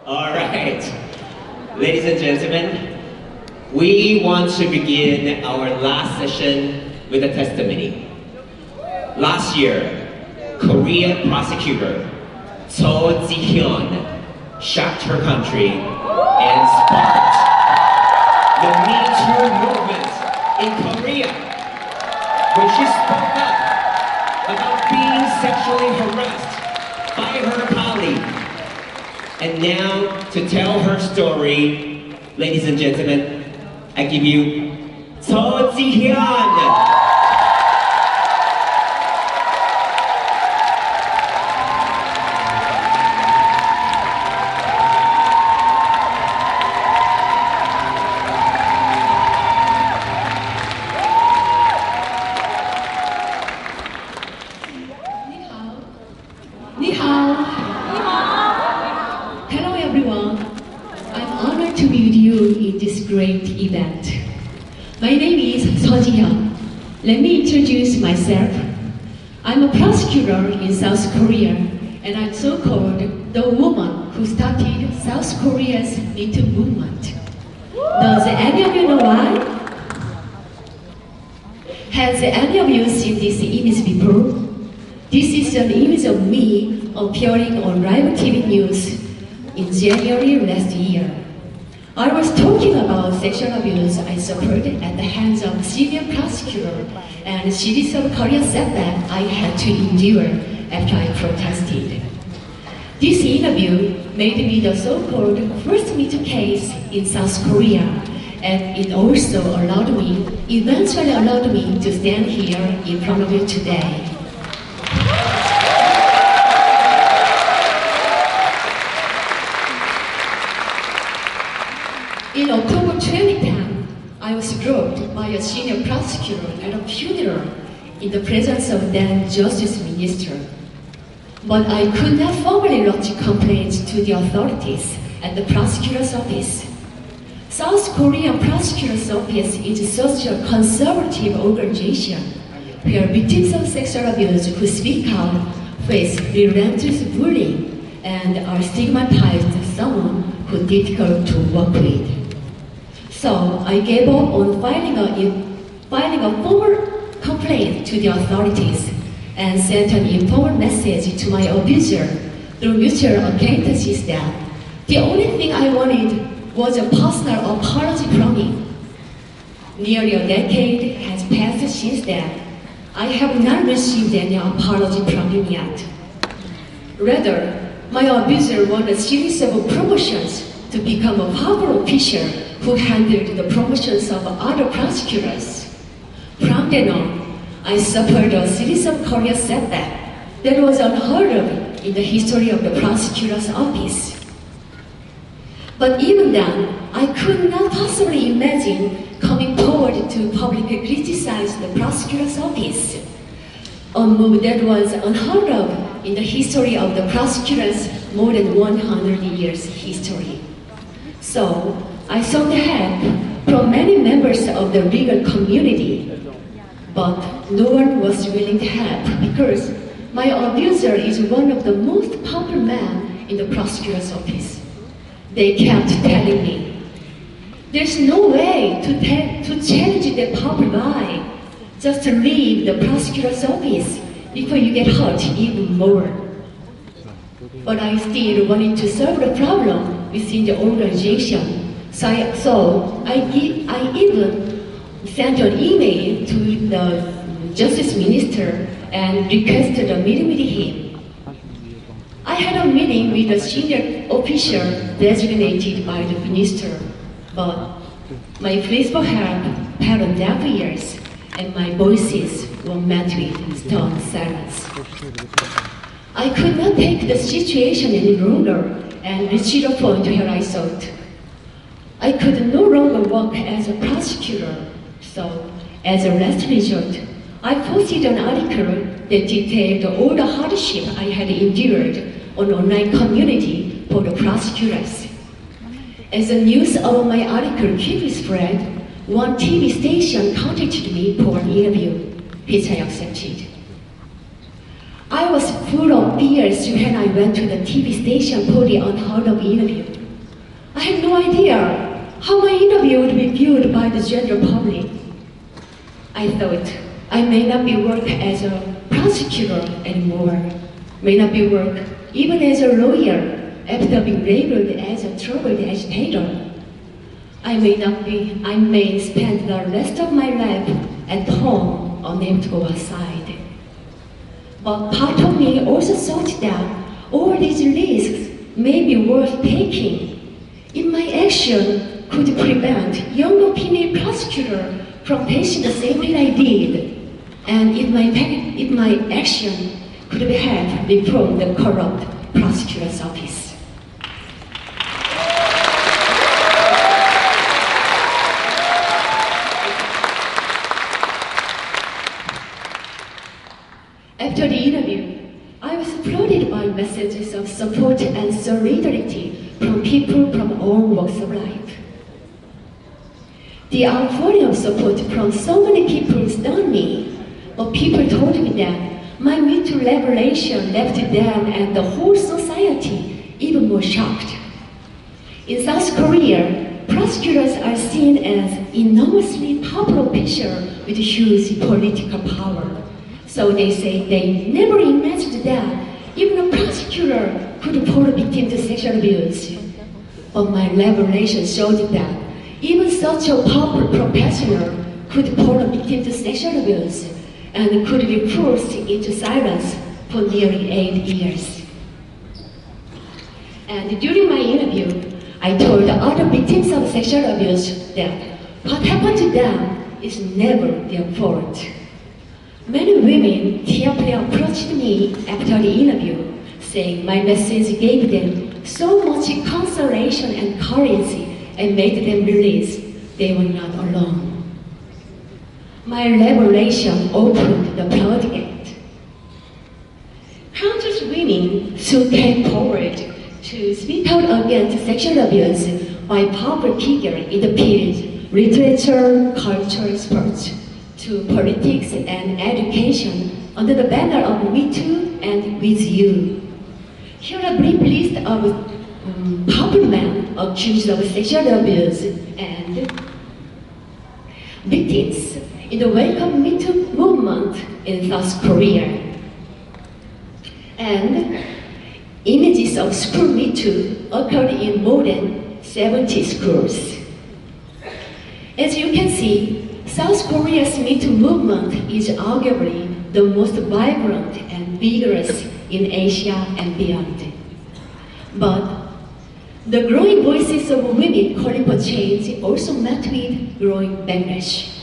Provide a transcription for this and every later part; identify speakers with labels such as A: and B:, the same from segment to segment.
A: All right, ladies and gentlemen, we want to begin our last session with a testimony. Last year, Korean prosecutor Ji-Hyun shocked her country and sparked the Me Too movement in Korea when she spoke up about being sexually harassed by her colleague. And now, to tell her story, ladies and gentlemen, I give you Ji-Hyun.
B: Hello everyone. I'm honored to be with you in this great event. My name is Ji-Hyun. Let me introduce myself. I'm a prosecutor in South Korea, and I'm so-called the woman who started South Korea's Me Too movement. Does any of you know why? Has any of you seen this image before? This is an image of me appearing on live TV news in January last year. I was talking about sexual abuse I suffered at the hands of a senior prosecutor and a series of career setbacks I had to endure after I protested. This interview made me the so-called first Me Too case in South Korea, and it also eventually allowed me to stand here in front of you today. In October 2010, I was groped by a senior prosecutor at a funeral in the presence of then Justice Minister. But I could not formally lodge complaints to the authorities at the prosecutor's office. South Korean Prosecutor's Office is such a conservative organization where victims of sexual abuse who speak out face relentless bullying and are stigmatized as someone who is difficult to work with. So I gave up on filing a formal complaint to the authorities and sent an informal message to my abuser through mutual acquaintances that the only thing I wanted was a personal apology from him. Nearly a decade has passed since then. I have not received any apology from him yet. Rather, my abuser won a series of promotions to become a powerful official who handled the promotions of other prosecutors. From then on, I suffered a series of career setbacks that was unheard of in the history of the prosecutor's office. But even then, I could not possibly imagine coming forward to publicly criticize the prosecutor's office, a move that was unheard of in the history of the prosecutor's more than 100 years history. So, I sought help from many members of the legal community, but no one was willing to help because my abuser is one of the most popular men in the prosecutor's office. They kept telling me, there's no way to challenge the public eye. Just leave the prosecutor's office before you get hurt even more. But I still wanted to solve the problem within the organization. So I even sent an email to the Justice Minister and requested a meeting with him. I had a meeting with a senior official designated by the minister, but my pleas for help fell on deaf ears and my voices were met with stern silence. I could not take the situation any longer and reached a point where I thought I could no longer work as a prosecutor. So, as a last resort, I posted an article that detailed all the hardship I had endured on online community for the prosecutors. As the news of my article quickly spread, one TV station contacted me for an interview, which I accepted. I was full of fears when I went to the TV station for the unheard of interview. had no idea how my interview would be viewed by the general public. I thought I may not be work as a prosecutor anymore, may not be work even as a lawyer after being labeled as a troubled agitator. I may spend the rest of my life at home, unable to go outside. But part of me also thought that all these risks may be worth taking if my action could prevent younger female prosecutors from facing the same thing I did, and if my action could help reform the corrupt prosecutor's office. After the interview, I was flooded by messages of support and solidarity from people from all walks of life. The outpouring of support from so many people stunned me, but people told me that my Me Too revelation left them and the whole society even more shocked. In South Korea, prosecutors are seen as enormously powerful officials with huge political power. So they say they never imagined that even a prosecutor could fall victim to sexual abuse. But my revelation showed that even such a powerful professional could fall victim to sexual abuse and could be forced into silence for nearly 8 years. And during my interview, I told other victims of sexual abuse that what happened to them is never their fault. Many women tearfully approached me after the interview, saying my message gave them so much consolation and courage and made them realize they were not alone. My revelation opened the floodgate. Countless women soon came forward to speak out against sexual abuse by powerful figures in the field, literature, culture, sports, to politics and education under the banner of Me Too and With You. Here are a brief list of powerful men accused of sexual abuse and victims in the wake of Me Too movement in South Korea. And images of school Me Too occurred in more than 70 schools. As you can see, South Korea's Me Too movement is arguably the most vibrant and vigorous in Asia and beyond. But the growing voices of women calling for change also met with growing backlash.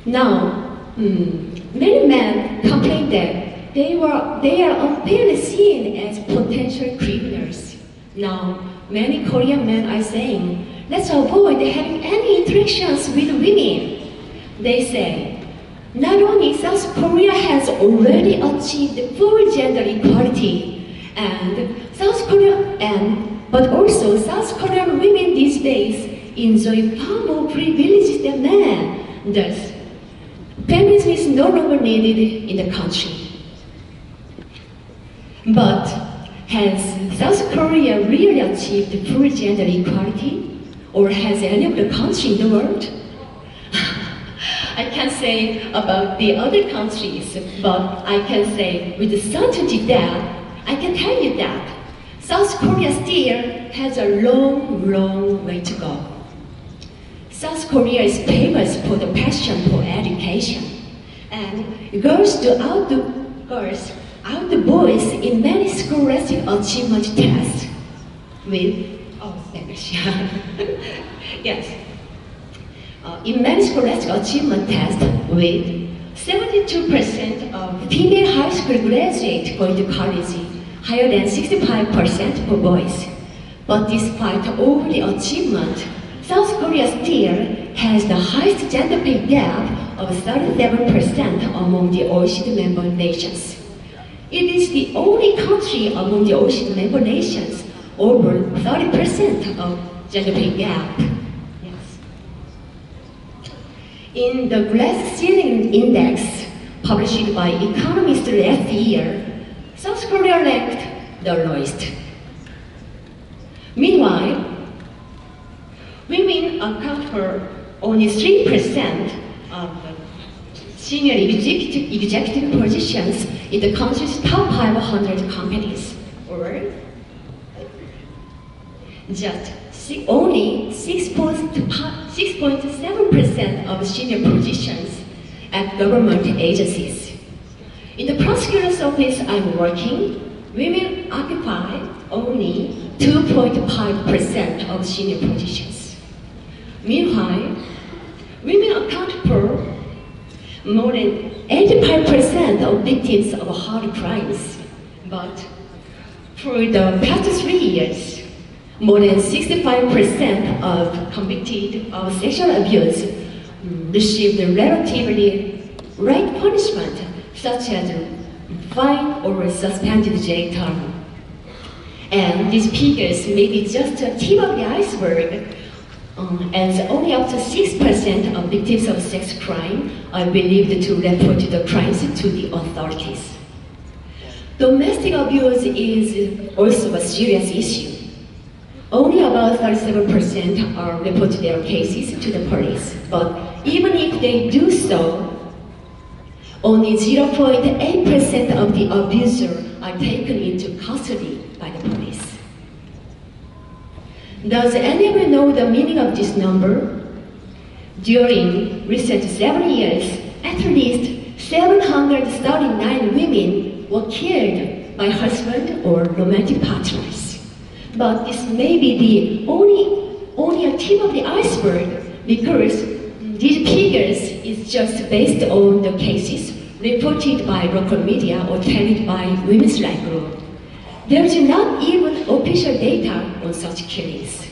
B: Now, many men complain that they are unfairly seen as potential criminals. Now, many Korean men are saying, let's avoid having any interactions with women. They say, not only South Korea has already achieved full gender equality, but also South Korean women these days enjoy far more privileges than men. Thus, feminism is no longer needed in the country. But has South Korea really achieved full gender equality? Or has any of the country in the world? I can't say about the other countries, but I can say with certainty that I can tell you that South Korea still has a long, long way to go. South Korea is famous for the passion for education, and girls out the boys in many scholastic achievement tests with in many scholastic achievement tests with 72% of female high school graduates going to college, higher than 65% for boys. But despite all the achievement, South Korea still has the highest gender pay gap of 37% among the OECD member nations. It is the only country among the OECD member nations over 30% of gender pay gap. Yes. In the Glass Ceiling Index published by economists last year, South Korea ranked the lowest. Meanwhile, women account for only 3% of senior executive positions in the country's top 500 companies, or just only 6.7% of senior positions at government agencies. In the prosecutor's office I'm working, women occupy only 2.5% of senior positions. Meanwhile, women account for more than 85% of victims of hard crimes. But for the past 3 years, more than 65% of convicted of sexual abuse received relatively light punishment, such as fine or suspended jail term. And these figures may be just a tip of the iceberg, as only up to 6% of victims of sex crime are believed to report the crimes to the authorities. Domestic abuse is also a serious issue. Only about 37% are report their cases to the police, but even if they do so, only 0.8% of the abusers are taken into custody by the police. Does anyone know the meaning of this number? During recent 7 years, at least 739 women were killed by husband or romantic partners. But this may be the only a tip of the iceberg, because these figures is just based on the cases reported by local media or told by women's rights group. There is not even official data on such killings.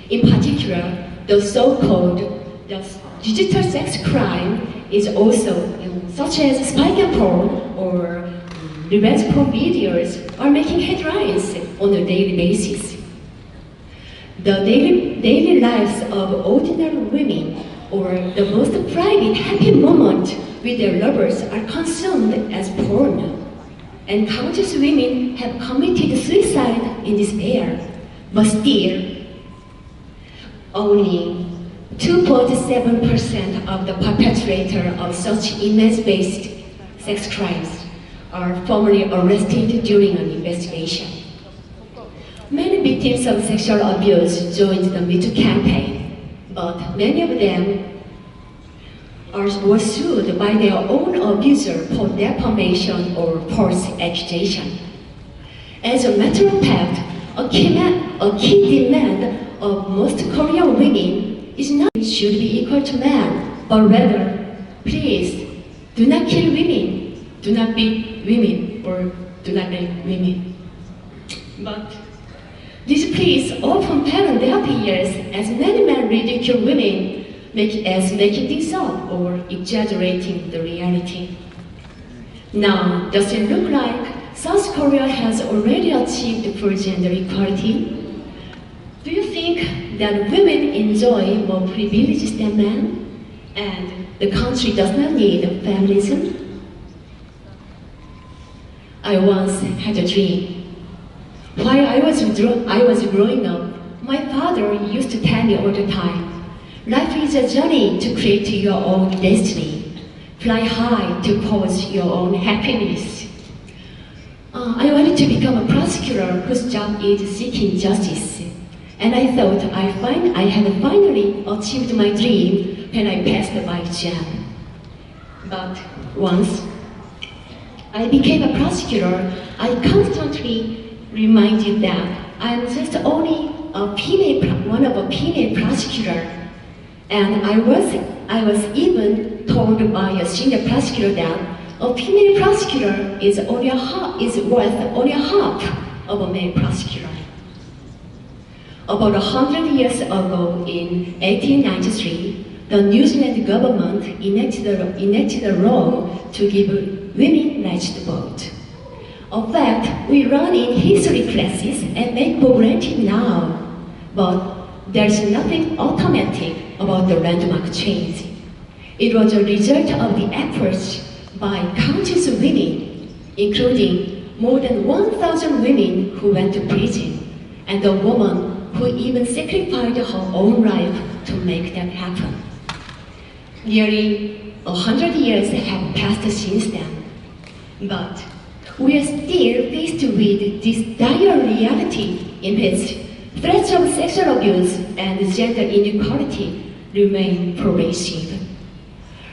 B: In particular, the so-called digital sex crime is also, such as spy porn or revenge porn videos, are making headlines on a daily basis. The daily lives of ordinary women, or the most private happy moment with their lovers, are consumed as porn. And countless women have committed suicide in despair, but still, only 2.7% of the perpetrators of such image-based sex crimes are formally arrested during an investigation. Many victims of sexual abuse joined the Me Too campaign, but many of them were sued by their own abuser for defamation or false accusation. As a matter of fact, a key demand of most Korean women is not should be equal to men, but rather, please do not kill women, do not beat women, or do not rape women. But these pleas often fail on their ears, as many men ridicule women as making things up or exaggerating the reality. Now, does it look like South Korea has already achieved full gender equality? Do you think that women enjoy more privileges than men, and the country does not need feminism? I once had a dream. While I was growing up, my father used to tell me all the time, life is a journey to create your own destiny. Fly high to cause your own happiness. I wanted to become a prosecutor whose job is seeking justice. And I thought I had finally achieved my dream when I passed my exam. But once I became a prosecutor, I constantly reminded that I'm just only one of a female prosecutor. And I was even told by a senior prosecutor that a female prosecutor is worth only a half of a male prosecutor. About 100 years ago, in 1893, the New Zealand government enacted a law to give women rights to vote. A fact we learn in history classes and make for granted now, but there's nothing automatic about the landmark change. It was a result of the efforts by countless women, including more than 1,000 women who went to prison, and the women who even sacrificed her own life to make that happen. Nearly 100 years have passed since then, but we are still faced with this dire reality in which threats of sexual abuse and gender inequality remain pervasive.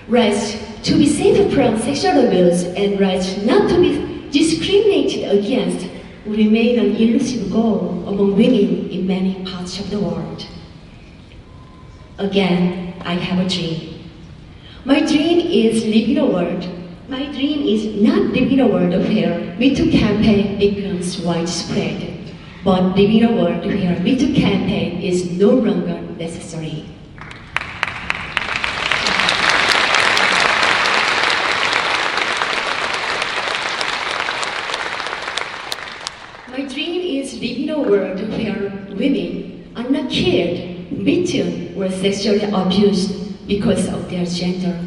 B: Rights to be safe from sexual abuse and rights not to be discriminated against remain an elusive goal among women in many parts of the world. Again, I have a dream. My dream is living a world. My dream is not living a world where Me Too campaign becomes widespread, but living a world where Me Too campaign is no longer necessary. My dream is living a world where women are not killed, beaten, or sexually abused because of their gender,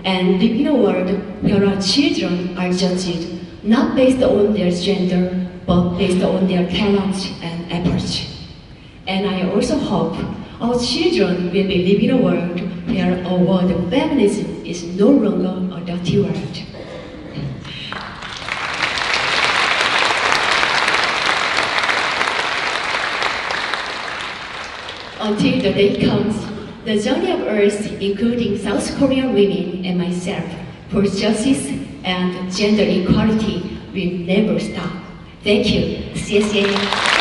B: and live in a world where our children are judged not based on their gender, but based on their talents and efforts. And I also hope our children will be living in a world where a word of feminism is no longer a dirty word. Until the day comes, the journey of Earth, including South Korean women and myself, for justice and gender equality will never stop. Thank you. 谢谢。